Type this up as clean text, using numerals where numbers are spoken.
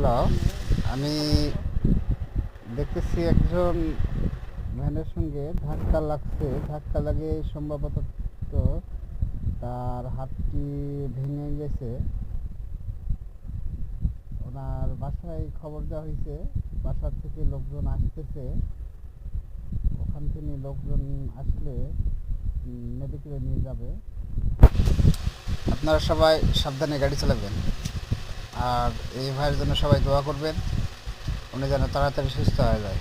Hello, আমি দেখতেছি একজন ভ্যানের সঙ্গে ধাক্কা লাগছে। ধাক্কা লাগে সম্ভবত তো তার হাতটি ভেঙে গেছে। ওনার বাসায় খবর দেওয়া হয়েছে, বাসার থেকে লোকজন আসতেছে। ওখান থেকে লোকজন আসলে মেডিকেলে নিয়ে যাবে। আপনারা সবাই সাবধানে গাড়ি চালাবেন, আর এই ভাইয়ের জন্য সবাই দোয়া করবেন, উনি যেন তাড়াতাড়ি সুস্থ হয়ে যায়।